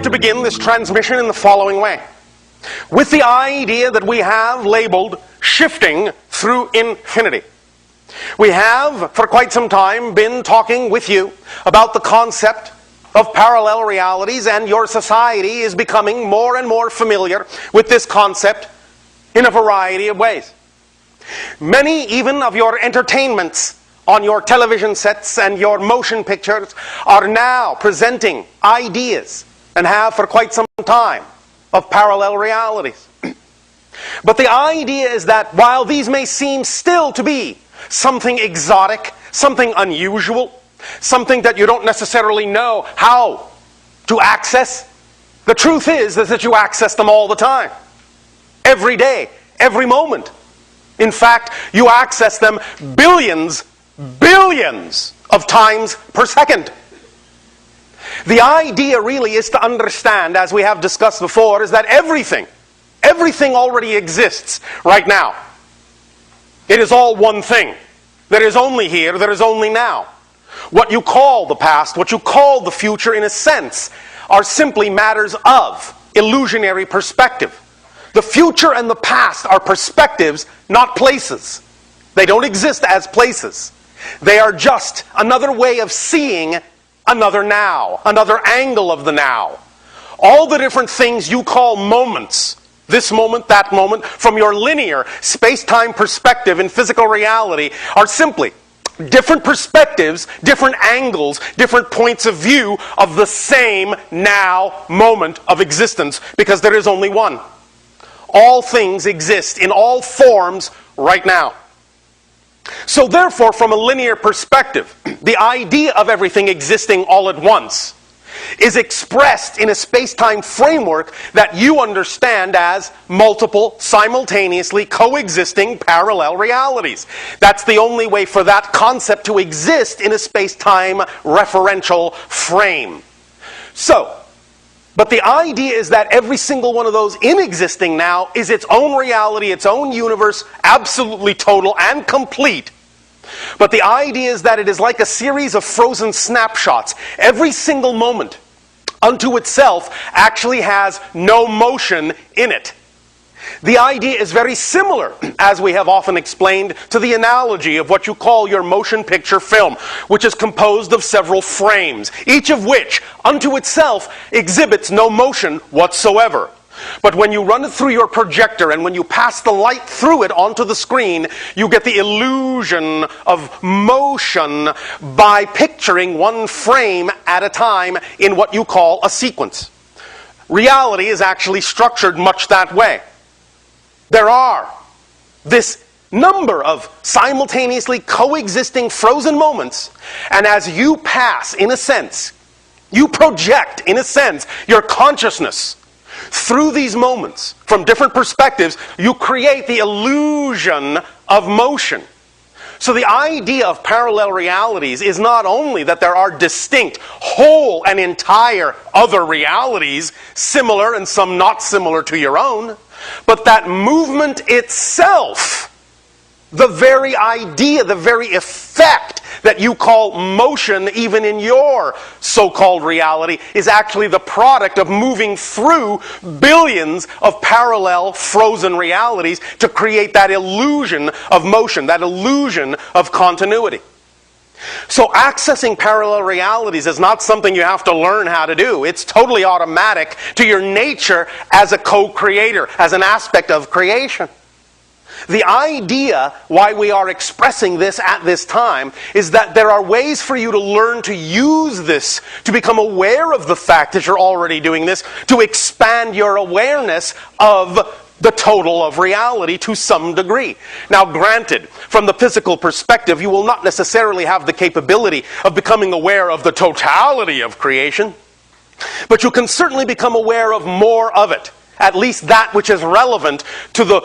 to begin this transmission in the following way. With the idea that we have labeled shifting through infinity. We have, for quite some time, been talking with you about the concept of parallel realities, and your society is becoming more and more familiar with this concept in a variety of ways. Many even of your entertainments on your television sets and your motion pictures are now presenting ideas, and have for quite some time, of parallel realities. But the idea is that while these may seem still to be something exotic, something unusual, something that you don't necessarily know how to access, the truth is that you access them all the time. Every day, every moment. In fact, you access them billions of times per second. The idea really is to understand, as we have discussed before, is that everything already exists right now. It is all one thing. There is only here, there is only now. What you call the past, what you call the future, in a sense, are simply matters of illusionary perspective. The future and the past are perspectives, not places. They don't exist as places. They are just another way of seeing another now, another angle of the now. All the different things you call moments, this moment, that moment, from your linear space-time perspective in physical reality, are simply different perspectives, different angles, different points of view of the same now moment of existence, because there is only one. All things exist in all forms right now. So therefore, from a linear perspective, the idea of everything existing all at once is expressed in a space-time framework that you understand as multiple, simultaneously coexisting parallel realities. That's the only way for that concept to exist in a space-time referential frame. But the idea is that every single one of those in existing now is its own reality, its own universe, absolutely total and complete. But the idea is that it is like a series of frozen snapshots. Every single moment unto itself actually has no motion in it. The idea is very similar, as we have often explained, to the analogy of what you call your motion picture film, which is composed of several frames, each of which, unto itself, exhibits no motion whatsoever. But when you run it through your projector and when you pass the light through it onto the screen, you get the illusion of motion by picturing one frame at a time in what you call a sequence. Reality is actually structured much that way. There are this number of simultaneously coexisting frozen moments, and as you pass, in a sense, you project, in a sense, your consciousness through these moments from different perspectives, you create the illusion of motion. So the idea of parallel realities is not only that there are distinct, whole and entire other realities, similar and some not similar to your own, but that movement itself, the very idea, the very effect that you call motion even in your so-called reality is actually the product of moving through billions of parallel frozen realities to create that illusion of motion, that illusion of continuity. So accessing parallel realities is not something you have to learn how to do. It's totally automatic to your nature as a co-creator, as an aspect of creation. The idea why we are expressing this at this time is that there are ways for you to learn to use this, to become aware of the fact that you're already doing this, to expand your awareness of the total of reality to some degree. Now granted, from the physical perspective, you will not necessarily have the capability of becoming aware of the totality of creation, but you can certainly become aware of more of it, at least that which is relevant to the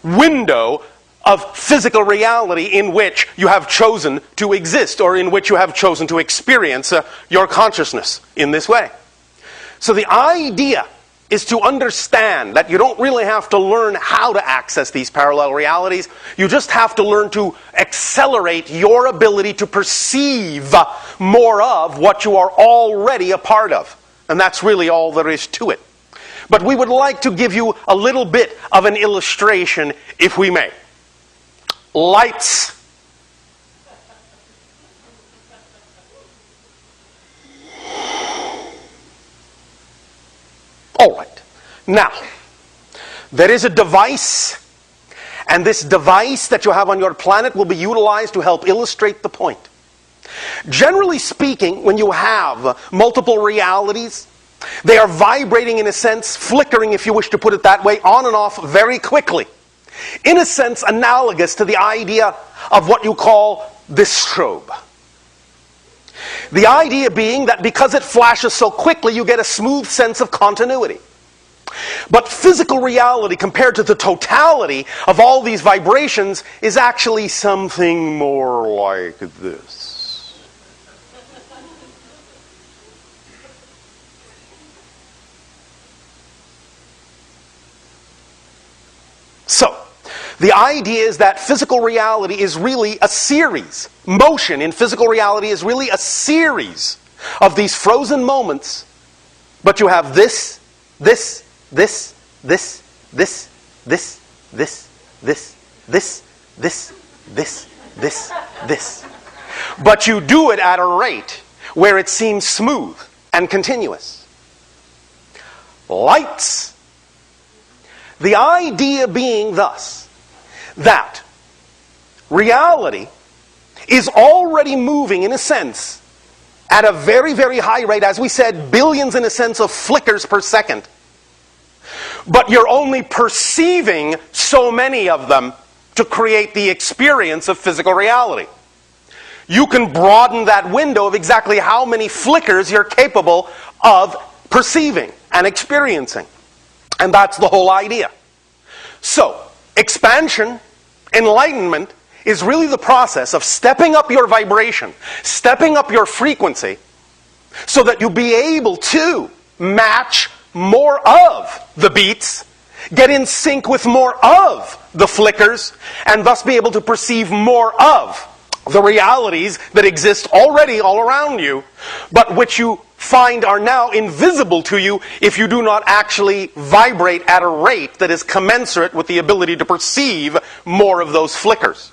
window of physical reality in which you have chosen to exist, or in which you have chosen to experience your consciousness in this way. So the idea is to understand that you don't really have to learn how to access these parallel realities. You just have to learn to accelerate your ability to perceive more of what you are already a part of. And that's really all there is to it. But we would like to give you a little bit of an illustration, if we may. Lights. All right. Now, there is a device, and this device that you have on your planet will be utilized to help illustrate the point. Generally speaking, when you have multiple realities, they are vibrating in a sense, flickering if you wish to put it that way, on and off very quickly. In a sense analogous to the idea of what you call the strobe. The idea being that because it flashes so quickly, you get a smooth sense of continuity. But physical reality, compared to the totality of all these vibrations, is actually something more like this. So, the idea is that physical reality is really a series. Motion in physical reality is really a series of these frozen moments. But you have this, this, this, this, this, this, this, this, this, this, this, this, this. But you do it at a rate where it seems smooth and continuous. Lights. The idea being thus, that reality is already moving, in a sense, at a very, very high rate, as we said, billions in a sense of flickers per second. But you're only perceiving so many of them to create the experience of physical reality. You can broaden that window of exactly how many flickers you're capable of perceiving and experiencing. And that's the whole idea. So, expansion, enlightenment, is really the process of stepping up your vibration, stepping up your frequency, so that you'll be able to match more of the beats, get in sync with more of the flickers, and thus be able to perceive more of the realities that exist already all around you, but which you find are now invisible to you if you do not actually vibrate at a rate that is commensurate with the ability to perceive more of those flickers.